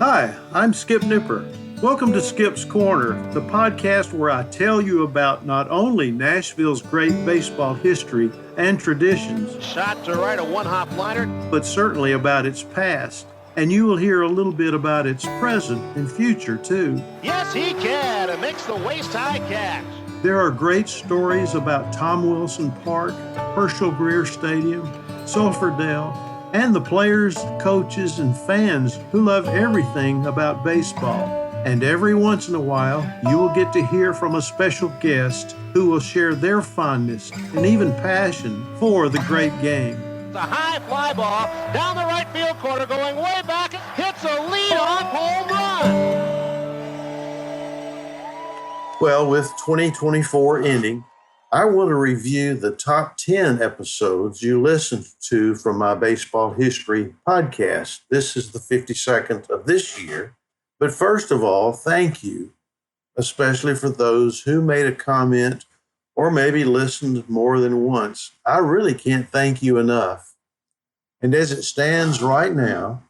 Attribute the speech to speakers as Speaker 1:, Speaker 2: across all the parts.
Speaker 1: Hi, I'm Skip Nipper. Welcome to Skip's Corner, the podcast where I tell you about not only Nashville's great baseball history and traditions,
Speaker 2: shot to right, a one-hop liner,
Speaker 1: but certainly about its past. And you will hear a little bit about its present and future, too.
Speaker 2: Yes, he can, and makes the waist-high catch.
Speaker 1: There are great stories about Tom Wilson Park, Herschel Greer Stadium, Sulphur Dell, and the players, coaches, and fans who love everything about baseball. And every once in a while, you will get to hear from a special guest who will share their fondness and even passion for the great game.
Speaker 2: The high fly ball down the right field corner, going way back, hits a lead-off home run.
Speaker 1: Well, with 2024 ending, I want to review the top 10 episodes you listened to from my baseball history podcast. This is the 52nd of this year. But first of all, thank you, especially for those who made a comment or maybe listened more than once. I really can't thank you enough. And as it stands right now,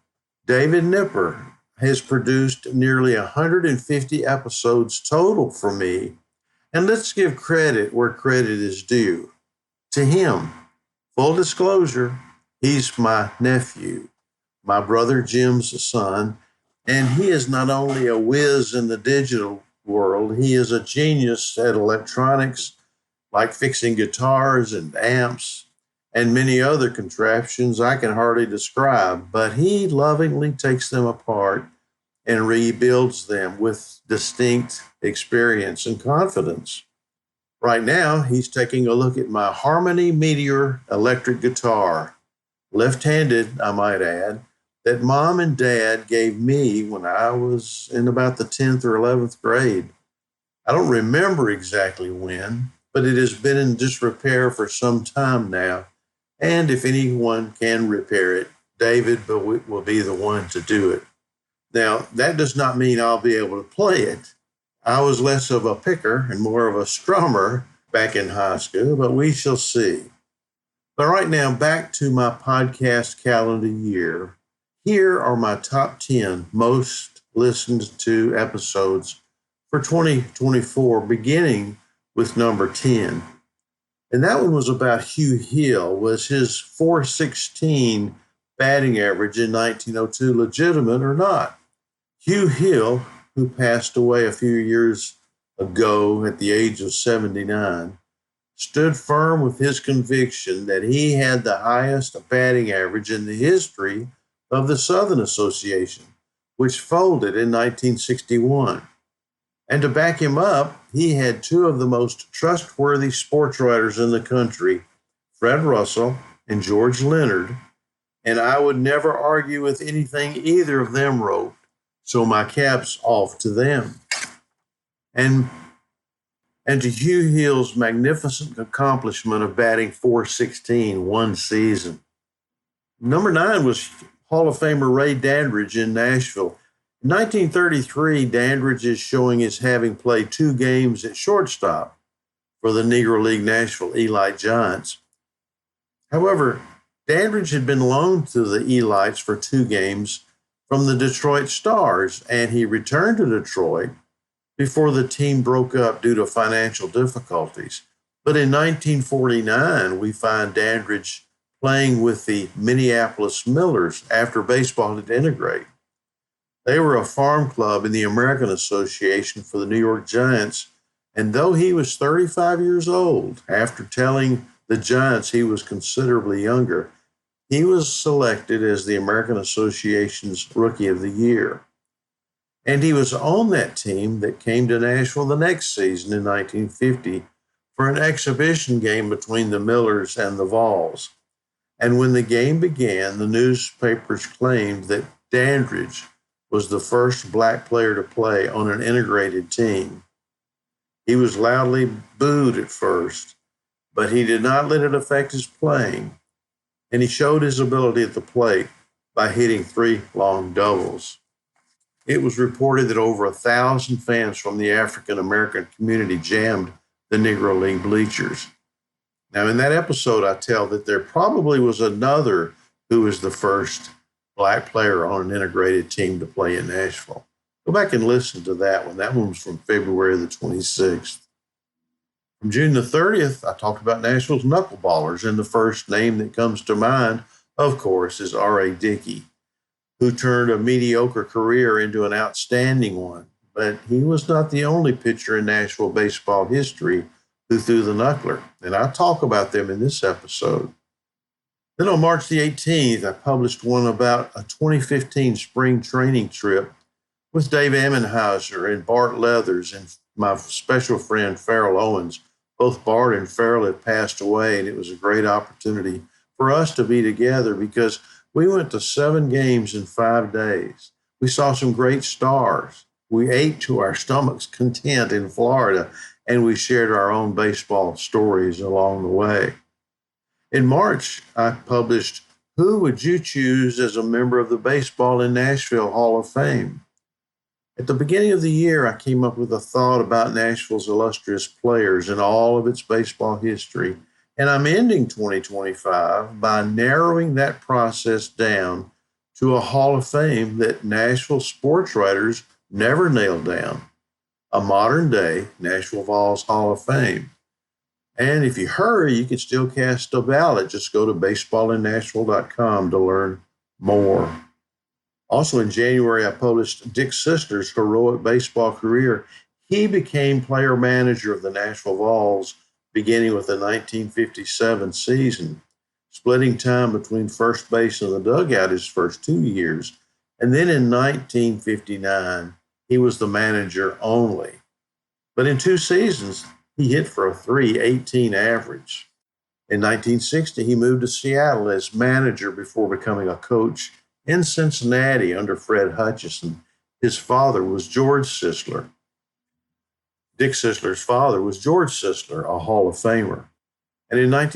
Speaker 1: David Nipper has produced nearly 150 episodes total for me. And let's give credit where credit is due. To him, full disclosure, he's my nephew, my brother Jim's son, and he is not only a whiz in the digital world, he is a genius at electronics, like fixing guitars and amps and many other contraptions I can hardly describe, but he lovingly takes them apart and rebuilds them with distinct experience and confidence. Right now, he's taking a look at my Harmony Meteor electric guitar, left-handed, I might add, that Mom and Dad gave me when I was in about the 10th or 11th grade. I don't remember exactly when, but it has been in disrepair for some time now, and if anyone can repair it, David will be the one to do it. Now, that does not mean I'll be able to play it. I was less of a picker and more of a strummer back in high school, but we shall see. But right now, back to my podcast calendar year. Here are my top 10 most listened to episodes for 2024, beginning with number 10. And that one was about Hugh Hill. Was his .416 batting average in 1902 legitimate or not? Hugh Hill, who passed away a few years ago at the age of 79, stood firm with his conviction that he had the highest batting average in the history of the Southern Association, which folded in 1961. And to back him up, he had two of the most trustworthy sports writers in the country, Fred Russell and George Leonard, and I would never argue with anything either of them wrote. So my cap's off to them. And to Hugh Hill's magnificent accomplishment of batting .416 one season. Number 9 was Hall of Famer Ray Dandridge in Nashville. In 1933, Dandridge is showing as having played 2 games at shortstop for the Negro League Nashville Elite Giants. However, Dandridge had been loaned to the Elites for 2 games from the Detroit Stars, and he returned to Detroit before the team broke up due to financial difficulties. But in 1949, we find Dandridge playing with the Minneapolis Millers after baseball had integrated. They were a farm club in the American Association for the New York Giants, and though he was 35 years old, after telling the Giants he was considerably younger, he was selected as the American Association's Rookie of the Year. And he was on that team that came to Nashville the next season in 1950 for an exhibition game between the Millers and the Vols. And when the game began, the newspapers claimed that Dandridge was the first black player to play on an integrated team. He was loudly booed at first, but he did not let it affect his playing. And he showed his ability at the plate by hitting 3 long doubles. It was reported that over 1,000 fans from the African-American community jammed the Negro League bleachers. Now, in that episode, I tell that there probably was another who was the first black player on an integrated team to play in Nashville. Go back and listen to that one. That one was from February the 26th. From June the 30th, I talked about Nashville's knuckleballers, and the first name that comes to mind, of course, is R.A. Dickey, who turned a mediocre career into an outstanding one. But he was not the only pitcher in Nashville baseball history who threw the knuckler, and I'll talk about them in this episode. Then on March the 18th, I published one about a 2015 spring training trip with Dave Ammenhauser and Bart Leathers and my special friend Farrell Owens. Both Bart and Farrell had passed away, and it was a great opportunity for us to be together because we went to 7 games in 5 days. We saw some great stars. We ate to our stomach's content in Florida, and we shared our own baseball stories along the way. In March, I published Who Would You Choose as a Member of the Baseball in Nashville Hall of Fame? At the beginning of the year, I came up with a thought about Nashville's illustrious players and all of its baseball history, and I'm ending 2025 by narrowing that process down to a Hall of Fame that Nashville sports writers never nailed down, a modern-day Nashville Vols Hall of Fame. And if you hurry, you can still cast a ballot. Just go to baseballinnashville.com to learn more. Also in January, I published Dick Sisler's heroic baseball career. He became player manager of the Nashville Vols beginning with the 1957 season, splitting time between first base and the dugout his first 2 years. And then in 1959, he was the manager only. But in 2 seasons, he hit for a .318 average. In 1960, he moved to Seattle as manager before becoming a coach in Cincinnati under Fred Hutchison. His father was George Sisler. Dick Sisler's father was George Sisler, a Hall of Famer. And in August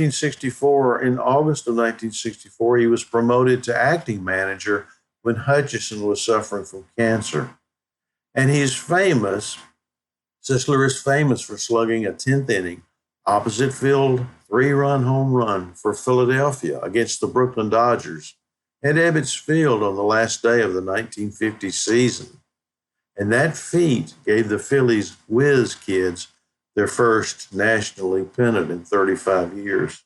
Speaker 1: of 1964, he was promoted to acting manager when Hutchison was suffering from cancer. And Sisler is famous for slugging a 10th inning opposite field 3-run home run for Philadelphia against the Brooklyn Dodgers at Ebbets Field on the last day of the 1950 season. And that feat gave the Phillies Whiz Kids their first National League pennant in 35 years.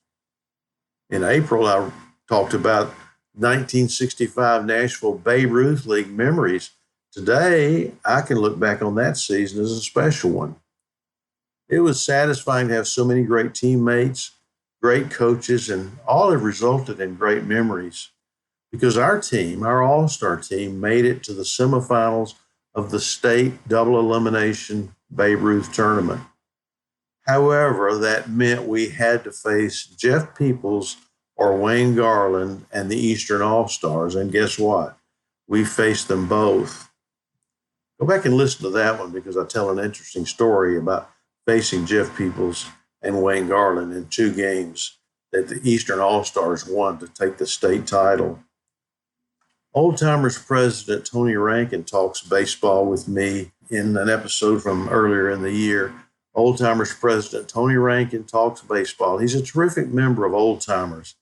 Speaker 1: In April, I talked about 1965 Nashville Babe Ruth League memories. Today, I can look back on that season as a special one. It was satisfying to have so many great teammates, great coaches, and all have resulted in great memories because our team, our all-star team, made it to the semifinals of the state double elimination Babe Ruth tournament. However, that meant we had to face Jeff Peoples or Wayne Garland and the Eastern All-Stars, and guess what? We faced them both. Go back and listen to that one because I tell an interesting story about facing Jeff Peoples and Wayne Garland in 2 games that the Eastern All-Stars won to take the state title. Old Timers President Tony Rankin talks baseball with me in an episode from earlier in the year. Old Timers President Tony Rankin talks baseball. He's a terrific member of Old Timers.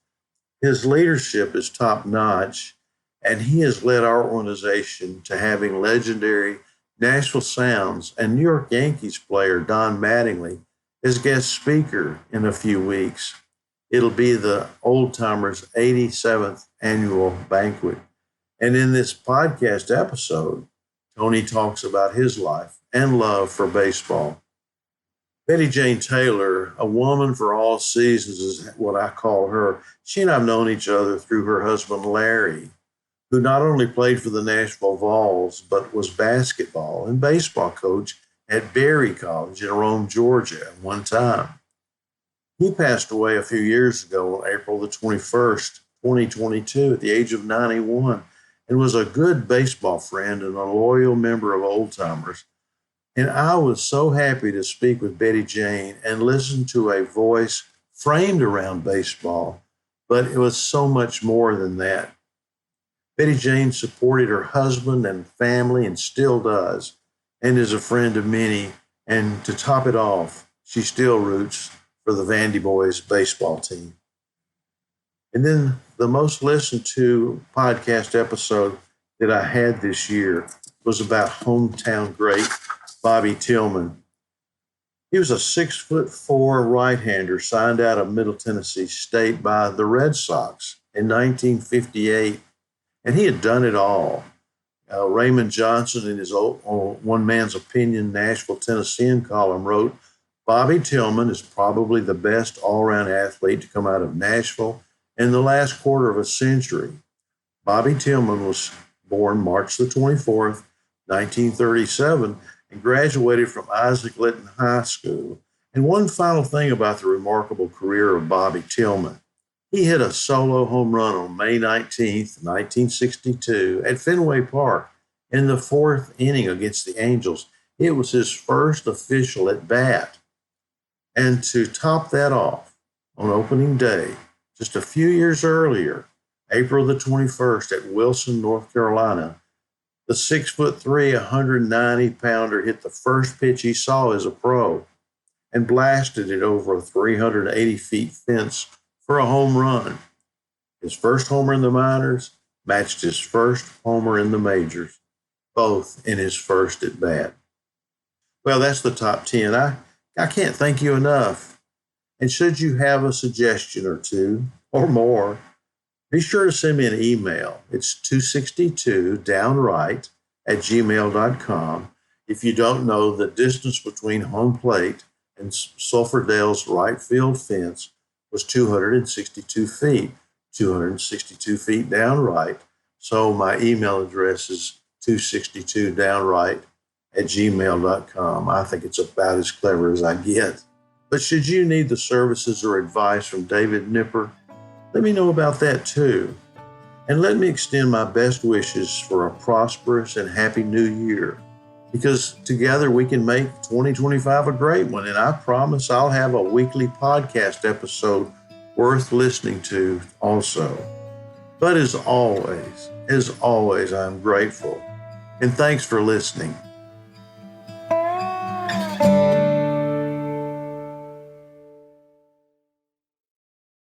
Speaker 1: His leadership is top-notch, and he has led our organization to having legendary Nashville Sounds and New York Yankees player Don Mattingly as guest speaker in a few weeks. It'll be the Old Timers' 87th annual banquet. And in this podcast episode, Tony talks about his life and love for baseball. Betty Jane Taylor, a woman for all seasons is what I call her. She and I have known each other through her husband, Larry, who not only played for the Nashville Vols, but was basketball and baseball coach at Berry College in Rome, Georgia at one time. He passed away a few years ago on April the 21st, 2022, at the age of 91, and was a good baseball friend and a loyal member of Old Timers. And I was so happy to speak with Betty Jane and listen to a voice framed around baseball, but it was so much more than that. Betty Jane supported her husband and family and still does, and is a friend of many. And to top it off, she still roots for the Vandy Boys baseball team. And then the most listened to podcast episode that I had this year was about hometown great Bobby Tillman. He was a 6'4" right-hander signed out of Middle Tennessee State by the Red Sox in 1958, and he had done it all. Raymond Johnson, in his One Man's Opinion Nashville Tennessean column, wrote, Bobby Tillman is probably the best all-around athlete to come out of Nashville in the last quarter of a century. Bobby Tillman was born March the 24th, 1937, and graduated from Isaac Litton High School. And one final thing about the remarkable career of Bobby Tillman. He hit a solo home run on May 19th, 1962 at Fenway Park in the fourth inning against the Angels. It was his first official at bat. And to top that off, on opening day, just a few years earlier, April the 21st at Wilson, North Carolina, the 6'3", 190-pounder hit the first pitch he saw as a pro and blasted it over a 380-feet fence for a home run. His first homer in the minors matched his first homer in the majors, both in his first at bat. Well, that's the top 10. I can't thank you enough. And should you have a suggestion or two or more, be sure to send me an email. It's 262downright@gmail.com. If you don't know, the distance between home plate and Sulphur-Dale's right field fence was 262 feet, 262 feet downright. So my email address is 262downright@gmail.com. I think it's about as clever as I get. But should you need the services or advice from David Nipper, let me know about that too. And let me extend my best wishes for a prosperous and happy new year, because together we can make 2025 a great one. And I promise I'll have a weekly podcast episode worth listening to also. But as always, I'm grateful. And thanks for listening.